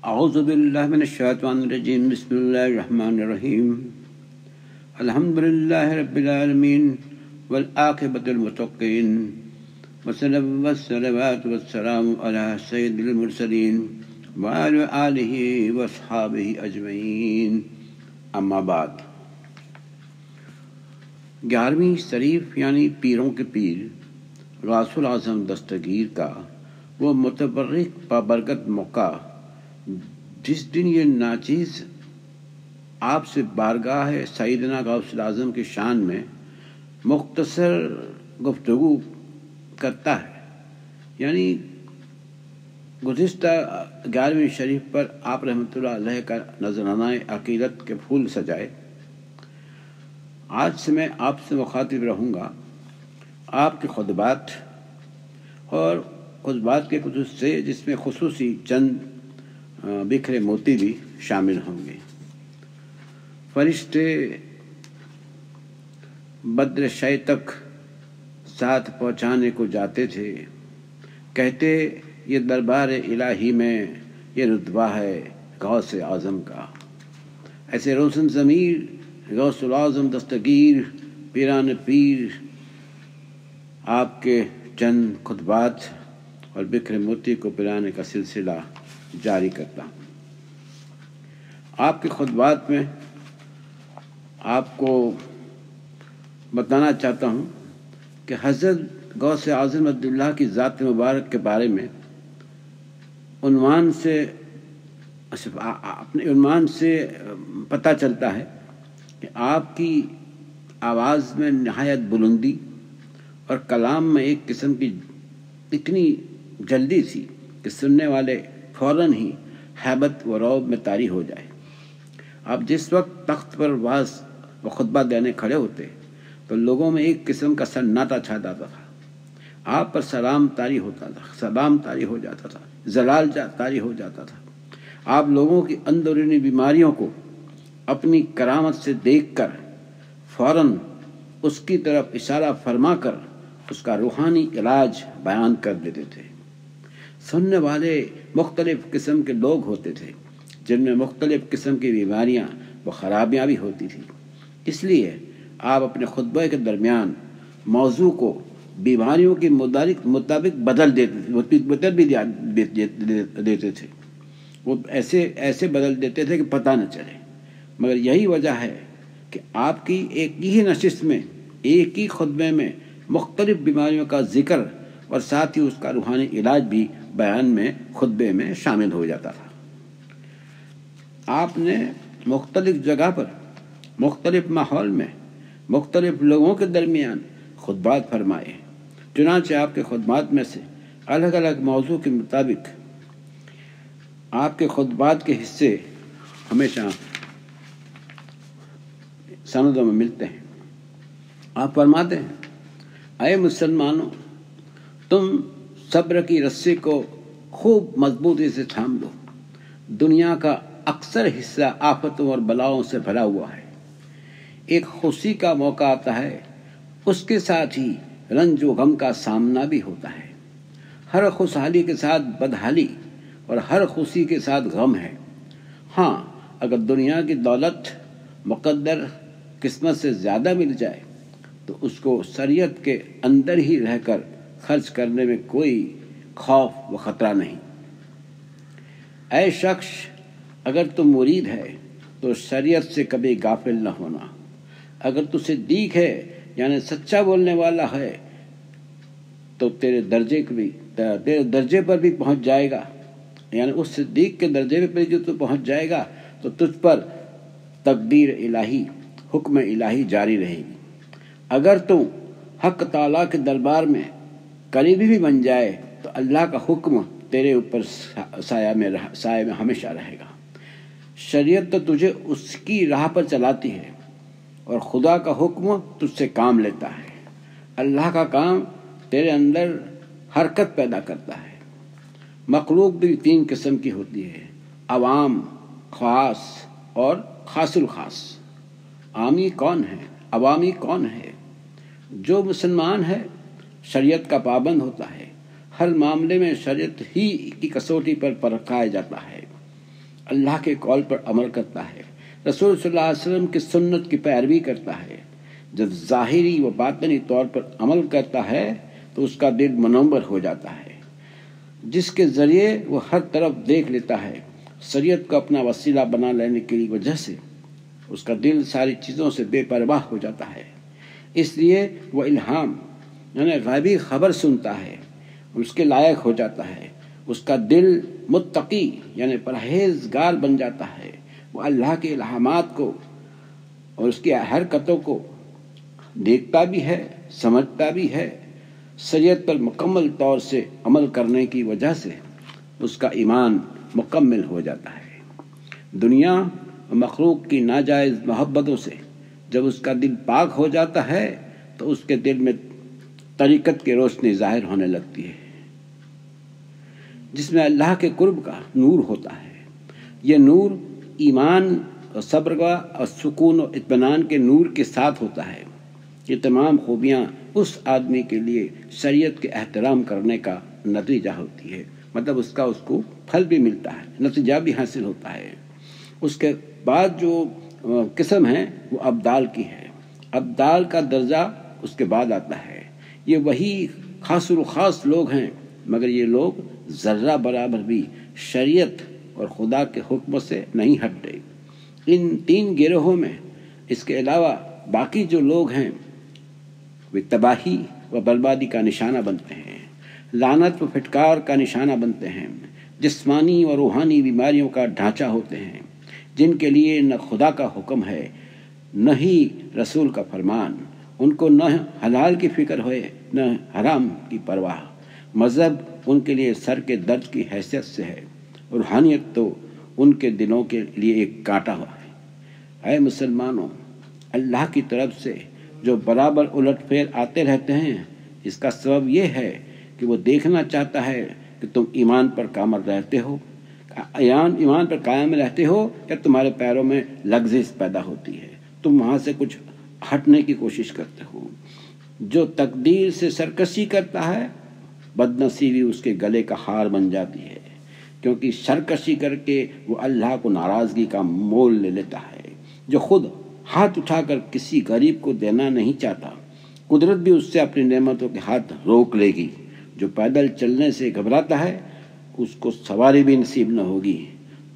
اعوذ باللہ من الشیطان الرجیم بسم اللہ الرحمن الرحیم الحمد للہ رب العالمین والعاقبۃ للمتقین والصلوات والسلام علی سید المرسلین وعلی آلہ واصحابہ اجمعین اما بعد۔ 11ویں شریف یعنی پیروں کے پیر غوث الاعظم دستگیر کا وہ متبرک بابرکت موقع جس دن یہ ناچیز آپ سے بارگاہ سیدنا غوث الاعظم کی شان میں مختصر گفتگو کرتا ہے، یعنی گزشتہ 11ویں شریف پر آپ رحمۃ اللہ علیہ کا نذرانہ عقیدت کے پھول سجائے۔ آج سے میں آپ سے مخاطب رہوں گا آپ کے خطبات اور خطبات کے کچھ سے، جس میں خصوصی چند بکھرے موتی بھی شامل ہوں گے۔ فرشتے بدر شے تک ساتھ پہنچانے کو جاتے تھے، کہتے یہ دربار الہی میں یہ رتبہ ہے غوث اعظم کا۔ ایسے روشن ضمیر غوث الاعظم دستگیر پیران پیر آپ کے چند خطبات اور بکھرے موتی کو پلانے کا سلسلہ جاری کرتا ہوں۔ آپ کے خطبات میں آپ کو بتانا چاہتا ہوں کہ حضرت غوث اعظم عبداللہ کی ذات مبارک کے بارے میں اپنے عنوان سے پتہ چلتا ہے کہ آپ کی آواز میں نہایت بلندی اور کلام میں ایک قسم کی اتنی جلدی تھی کہ سننے والے فوراً ہی ہیبت و رعب میں طاری ہو جائے۔ آپ جس وقت تخت پر واعظ و خطبہ دینے کھڑے ہوتے تو لوگوں میں ایک قسم کا سناٹا چھا جاتا تھا۔ آپ پر سلام طاری ہو جاتا تھا، زلال طاری ہو جاتا تھا۔ آپ لوگوں کی اندرونی بیماریوں کو اپنی کرامت سے دیکھ کر فوراً اس کی طرف اشارہ فرما کر اس کا روحانی علاج بیان کر دیتے تھے۔ سننے والے مختلف قسم کے لوگ ہوتے تھے جن میں مختلف قسم کی بیماریاں و خرابیاں بھی ہوتی تھیں، اس لیے آپ اپنے خطبے کے درمیان موضوع کو بیماریوں کے مطابق بدل بھی دیتے تھے۔ وہ ایسے بدل دیتے تھے کہ پتہ نہ چلے، مگر یہی وجہ ہے کہ آپ کی ایک ہی نشست میں ایک ہی خطبے میں مختلف بیماریوں کا ذکر اور ساتھ ہی اس کا روحانی علاج بھی بیان میں خطبے میں شامل ہو جاتا تھا۔ آپ نے مختلف جگہ پر مختلف ماحول میں مختلف لوگوں کے درمیان خطبات فرمائے، چنانچہ آپ کے خطبات میں سے الگ الگ موضوع کے مطابق آپ کے خطبات کے حصے ہمیشہ سندوں میں ملتے ہیں۔ آپ فرماتے ہیں، اے مسلمانوں، تم صبر کی رسی کو خوب مضبوطی سے تھام لو۔ دنیا کا اکثر حصہ آفتوں اور بلاؤں سے بھرا ہوا ہے۔ ایک خوشی کا موقع آتا ہے، اس کے ساتھ ہی رنج و غم کا سامنا بھی ہوتا ہے۔ ہر خوشحالی کے ساتھ بدحالی اور ہر خوشی کے ساتھ غم ہے۔ ہاں، اگر دنیا کی دولت مقدر قسمت سے زیادہ مل جائے تو اس کو شریعت کے اندر ہی رہ کر خرچ کرنے میں کوئی خوف و خطرہ نہیں۔ اے شخص، اگر تم مرید ہے تو شریعت سے کبھی غافل نہ ہونا۔ اگر تو صدیق ہے یعنی سچا بولنے والا ہے تو تیرے درجے پر بھی پہنچ جائے گا، یعنی اس صدیق کے درجے پر جو تو پہنچ جائے گا تو تجھ پر تقدیر الہی، حکم الہی جاری رہے گی۔ اگر تو حق تعالیٰ کے دربار میں قریبی بھی بن جائے تو اللہ کا حکم تیرے اوپر سایہ میں ہمیشہ رہے گا۔ شریعت تو تجھے اس کی راہ پر چلاتی ہے اور خدا کا حکم تجھ سے کام لیتا ہے۔ اللہ کا کام تیرے اندر حرکت پیدا کرتا ہے۔ مخلوق بھی 3 قسم کی ہوتی ہے، عوام، خاص اور خاص الخاص۔ عامی کون ہے؟ عوامی کون ہے؟ جو مسلمان ہے شریعت کا پابند ہوتا ہے، ہر معاملے میں شریعت ہی کی کسوٹی پر پرکھا جاتا ہے۔ اللہ کے قول پر عمل کرتا ہے، رسول صلی اللہ علیہ وسلم کی سنت کی پیروی کرتا ہے، جب ظاہری و باطنی طور پر عمل کرتا ہے تو اس کا دل منور ہو جاتا ہے، جس کے ذریعے وہ ہر طرف دیکھ لیتا ہے۔ شریعت کو اپنا وسیلہ بنا لینے کی وجہ سے اس کا دل ساری چیزوں سے بے پرواہ ہو جاتا ہے، اس لیے وہ الہام یعنی غیبی خبر سنتا ہے، اس کے لائق ہو جاتا ہے، اس کا دل متقی یعنی پرہیزگار بن جاتا ہے، وہ اللہ کے الہامات کو اور اس کی حرکتوں کو دیکھتا بھی ہے، سمجھتا بھی ہے۔ شریعت پر مکمل طور سے عمل کرنے کی وجہ سے اس کا ایمان مکمل ہو جاتا ہے۔ دنیا اور مخلوق کی ناجائز محبتوں سے جب اس کا دل پاک ہو جاتا ہے تو اس کے دل میں طریقت کی روشنی ظاہر ہونے لگتی ہے، جس میں اللہ کے قرب کا نور ہوتا ہے۔ یہ نور ایمان اور صبر کا اور سکون و اطمینان کے نور کے ساتھ ہوتا ہے۔ یہ تمام خوبیاں اس آدمی کے لیے شریعت کے احترام کرنے کا نتیجہ ہوتی ہے، مطلب اس کو پھل بھی ملتا ہے، نتیجہ بھی حاصل ہوتا ہے۔ اس کے بعد جو قسم ہے وہ ابدال کی ہے، ابدال کا درجہ اس کے بعد آتا ہے۔ یہ وہی خاص و خاص لوگ ہیں، مگر یہ لوگ ذرہ برابر بھی شریعت اور خدا کے حکم سے نہیں ہٹتے۔ ان 3 گروہوں میں اس کے علاوہ باقی جو لوگ ہیں وہ تباہی و بربادی کا نشانہ بنتے ہیں، لعنت و پھٹکار کا نشانہ بنتے ہیں، جسمانی و روحانی بیماریوں کا ڈھانچہ ہوتے ہیں، جن کے لیے نہ خدا کا حکم ہے نہ ہی رسول کا فرمان، ان کو نہ حلال کی فکر ہوئے نہ حرام کی پرواہ، مذہب ان کے لیے سر کے درد کی حیثیت سے ہے، روحانیت تو ان کے دلوں کے لیے ایک کانٹا ہوا ہے۔ اے مسلمانوں، اللہ کی طرف سے جو برابر الٹ پھیر آتے رہتے ہیں، اس کا سبب یہ ہے کہ وہ دیکھنا چاہتا ہے کہ تم ایمان پر کامل رہتے ہو، ایمان پر قائم رہتے ہو یا تمہارے پیروں میں لغزش پیدا ہوتی ہے، تم وہاں سے کچھ ہٹنے کی کوشش کرتے ہو۔ جو تقدیر سے سرکشی کرتا ہے، بد نصیبی اس کے گلے کا ہار بن جاتی ہے، کیونکہ سرکشی کر کے وہ اللہ کو ناراضگی کا مول لے لیتا ہے۔ جو خود ہاتھ اٹھا کر کسی غریب کو دینا نہیں چاہتا، قدرت بھی اس سے اپنی نعمتوں کے ہاتھ روک لے گی۔ جو پیدل چلنے سے گھبراتا ہے، اس کو سواری بھی نصیب نہ ہوگی۔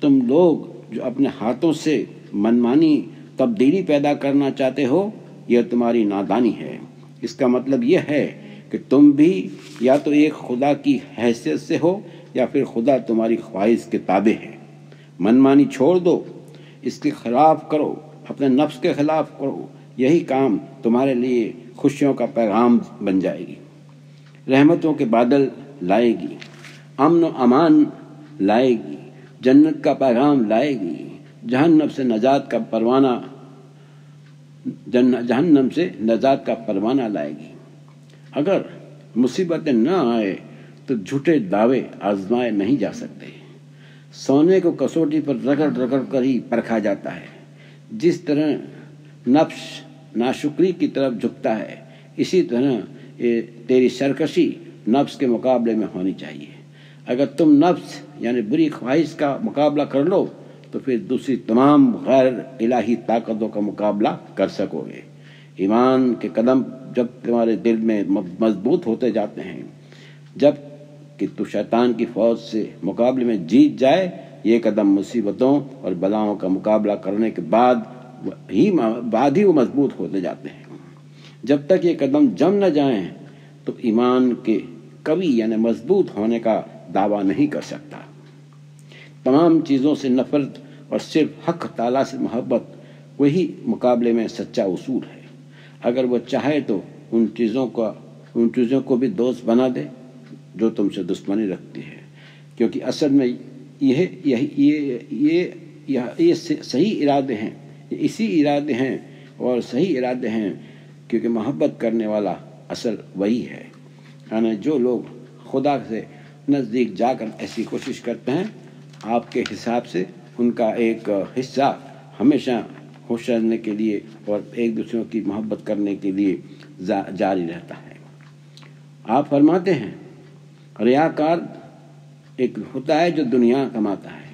تم لوگ جو اپنے ہاتھوں سے منمانی تبدیلی پیدا کرنا چاہتے ہو، یہ تمہاری نادانی ہے۔ اس کا مطلب یہ ہے کہ تم بھی یا تو ایک خدا کی حیثیت سے ہو یا پھر خدا تمہاری خواہش کے تابع ہے۔ منمانی چھوڑ دو، اس کے خلاف کرو، اپنے نفس کے خلاف کرو، یہی کام تمہارے لیے خوشیوں کا پیغام بن جائے گی، رحمتوں کے بادل لائے گی، امن و امان لائے گی، جنت کا پیغام لائے گی، جہنم سے نجات کا پروانہ لائے گی۔ اگر مصیبتیں نہ آئے تو جھوٹے دعوے آزمائے نہیں جا سکتے۔ سونے کو کسوٹی پر رگڑ رگڑ کر ہی پرکھا جاتا ہے۔ جس طرح نفس ناشکری کی طرف جھکتا ہے، اسی طرح تیری سرکشی نفس کے مقابلے میں ہونی چاہیے۔ اگر تم نفس یعنی بری خواہش کا مقابلہ کر لو تو پھر دوسری تمام غیر الہی طاقتوں کا مقابلہ کر سکو گے۔ ایمان کے قدم جب تمہارے دل میں مضبوط ہوتے جاتے ہیں، جب کہ تو شیطان کی فوج سے مقابلے میں جیت جائے، یہ قدم مصیبتوں اور بلاؤں کا مقابلہ کرنے کے بعد ہی وہ مضبوط ہوتے جاتے ہیں۔ جب تک یہ قدم جم نہ جائیں تو ایمان کے قوی یعنی مضبوط ہونے کا دعویٰ نہیں کر سکتا۔ تمام چیزوں سے نفرت اور صرف حق تعالیٰ سے محبت وہی مقابلے میں سچا اصول ہے۔ اگر وہ چاہے تو ان چیزوں کو بھی دوست بنا دے جو تم سے دشمنی رکھتی ہے، کیونکہ اصل میں یہ صحیح ارادے ہیں، اسی ارادے ہیں اور صحیح ارادے ہیں، کیونکہ محبت کرنے والا اصل وہی ہے۔ یعنی جو لوگ خدا سے نزدیک جا کر ایسی کوشش کرتے ہیں، آپ کے حساب سے ان کا ایک حصہ ہمیشہ خوش رہنے کے لیے اور ایک دوسرے کی محبت کرنے کے لیے جاری رہتا ہے۔ آپ فرماتے ہیں ریاکار ایک ہوتا ہے جو دنیا کماتا ہے،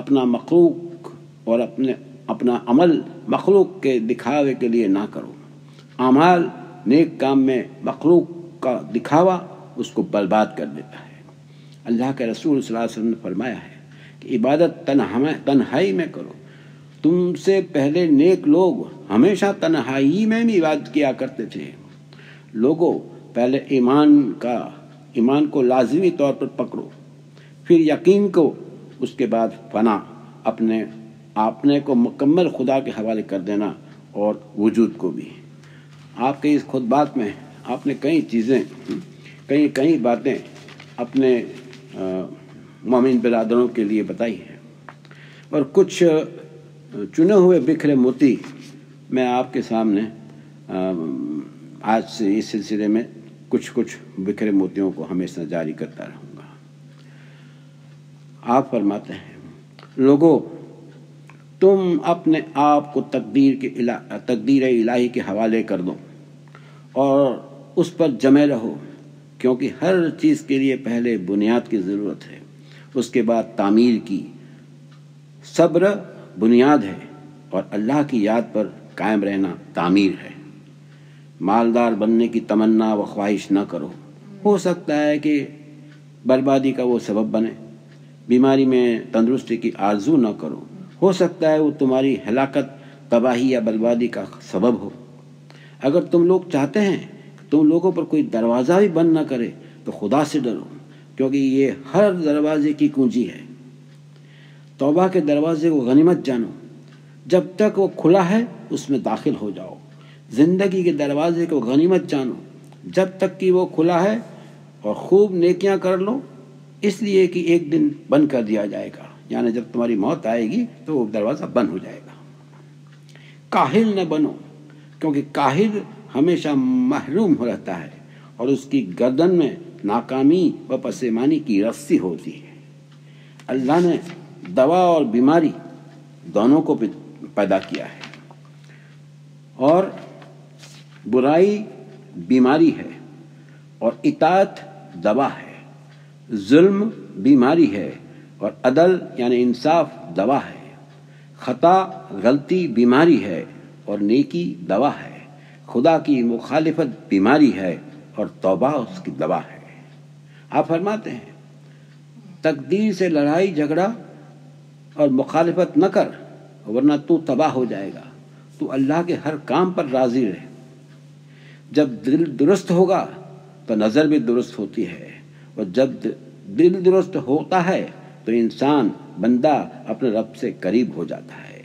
اپنا مخلوق اور اپنا عمل مخلوق کے دکھاوے کے لیے نہ کرو۔ اعمال نیک کام میں مخلوق کا دکھاوا اس کو برباد کر دیتا ہے۔ اللہ کے رسول صلی اللہ علیہ وسلم نے فرمایا ہے کہ عبادت تنہائی میں کرو۔ تم سے پہلے نیک لوگ ہمیشہ تنہائی میں بھی عبادت کیا کرتے تھے۔ لوگوں، پہلے ایمان کو لازمی طور پر پکڑو، پھر یقین کو، اس کے بعد فنا، اپنے کو مکمل خدا کے حوالے کر دینا اور وجود کو بھی۔ آپ کے اس خطبات میں آپ نے کئی باتیں اپنے مومن برادروں کے لیے بتائی ہیں، اور کچھ چنے ہوئے بکھرے موتی میں آپ کے سامنے آج سے اس سلسلے میں کچھ بکھرے موتیوں کو ہمیشہ جاری کرتا رہوں گا۔ آپ فرماتے ہیں، لوگوں، تم اپنے آپ کو تقدیر الہی کے حوالے کر دو اور اس پر جمے رہو، کیونکہ ہر چیز کے لیے پہلے بنیاد کی ضرورت ہے، اس کے بعد تعمیر کی۔ صبر بنیاد ہے اور اللہ کی یاد پر قائم رہنا تعمیر ہے۔ مالدار بننے کی تمنا و خواہش نہ کرو، ہو سکتا ہے کہ بربادی کا وہ سبب بنے۔ بیماری میں تندرستی کی آرزو نہ کرو، ہو سکتا ہے وہ تمہاری ہلاکت، تباہی یا بربادی کا سبب ہو۔ اگر تم لوگ چاہتے ہیں کہ تم لوگوں پر کوئی دروازہ بھی بند نہ کرے تو خدا سے ڈرو، کیونکہ یہ ہر دروازے کی کنجی ہے۔ توبہ کے دروازے کو غنیمت جانو، جب تک وہ کھلا ہے اس میں داخل ہو جاؤ۔ زندگی کے دروازے کو غنیمت جانو، جب تک کہ وہ کھلا ہے، اور خوب نیکیاں کر لو، اس لیے کہ ایک دن بند کر دیا جائے گا، یعنی جب تمہاری موت آئے گی تو وہ دروازہ بند ہو جائے گا۔ کاہل نہ بنو، کیونکہ کاہل ہمیشہ محروم ہو رہتا ہے اور اس کی گردن میں ناکامی و پشیمانی کی رسی ہوتی ہے۔ اللہ نے دوا اور بیماری دونوں کو پیدا کیا ہے، اور برائی بیماری ہے اور اطاعت دوا ہے۔ ظلم بیماری ہے اور عدل یعنی انصاف دوا ہے۔ خطا غلطی بیماری ہے اور نیکی دوا ہے۔ خدا کی مخالفت بیماری ہے اور توبہ اس کی دوا ہے۔ آپ فرماتے ہیں، تقدیر سے لڑائی جھگڑا اور مخالفت نہ کر، ورنہ تو تباہ ہو جائے گا۔ تو اللہ کے ہر کام پر راضی رہے۔ جب دل درست ہوگا تو نظر بھی درست ہوتی ہے، اور جب دل درست ہوتا ہے تو انسان بندہ اپنے رب سے قریب ہو جاتا ہے۔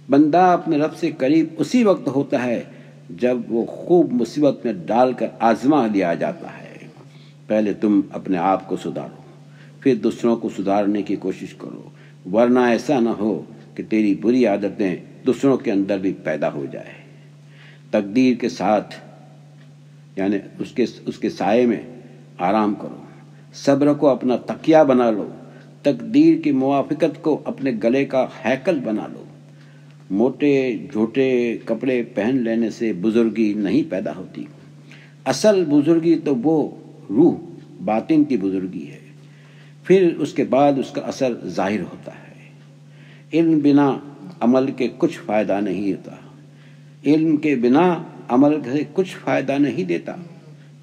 بندہ اپنے رب سے قریب اسی وقت ہوتا ہے جب وہ خوب مصیبت میں ڈال کر آزما لیا جاتا ہے۔ پہلے تم اپنے آپ کو سدھارو، پھر دوسروں کو سدھارنے کی کوشش کرو، ورنہ ایسا نہ ہو کہ تیری بری عادتیں دوسروں کے اندر بھی پیدا ہو جائے۔ تقدیر کے ساتھ یعنی اس کے سائے میں آرام کرو۔ صبر کو اپنا تکیہ بنا لو۔ تقدیر کی موافقت کو اپنے گلے کا ہیکل بنا لو۔ موٹے جھوٹے کپڑے پہن لینے سے بزرگی نہیں پیدا ہوتی۔ اصل بزرگی تو وہ روح باطن کی بزرگی ہے، پھر اس کے بعد اس کا اثر ظاہر ہوتا ہے۔ علم بنا عمل کے کچھ فائدہ نہیں ہوتا۔ علم کے بنا عمل سے کچھ فائدہ نہیں دیتا۔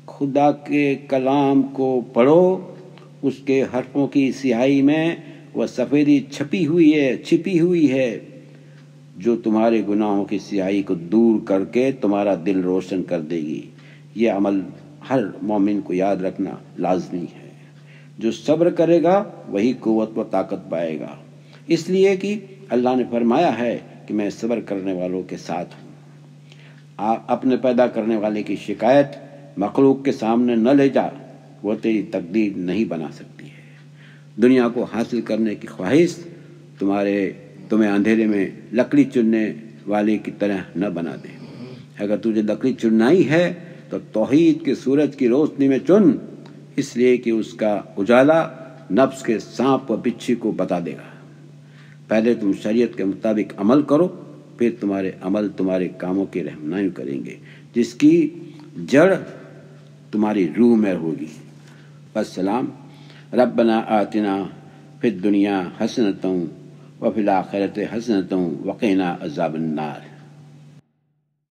خدا کے کلام کو پڑھو، اس کے حرفوں کی سیاہی میں وہ سفیدی چھپی ہوئی ہے جو تمہارے گناہوں کی سیاہی کو دور کر کے تمہارا دل روشن کر دے گی۔ یہ عمل ہر مومن کو یاد رکھنا لازمی ہے۔ جو صبر کرے گا وہی قوت و طاقت پائے گا، اس لیے کہ اللہ نے فرمایا ہے کہ میں صبر کرنے والوں کے ساتھ ہوں۔ اپنے پیدا کرنے والے کی شکایت مخلوق کے سامنے نہ لے جا، وہ تیری تقدیر نہیں بنا سکتی ہے۔ دنیا کو حاصل کرنے کی خواہش تمہیں اندھیرے میں لکڑی چننے والے کی طرح نہ بنا دے۔ اگر تجھے لکڑی چننا ہی ہے تو توحید کے سورج کی روشنی میں چن، اس لیے کہ اس کا اجالا نفس کے سانپ و بچھی کو بتا دے گا۔ پہلے تم شریعت کے مطابق عمل کرو، پھر تمہارے عمل تمہارے کاموں کی رہنمائی کریں گے، جس کی جڑ تمہاری روح میں ہوگی۔ بس سلام۔ ربنا آتنا فی الدنیا حسنۃ وفی الآخرۃ حسنۃ وقنا عذاب النار۔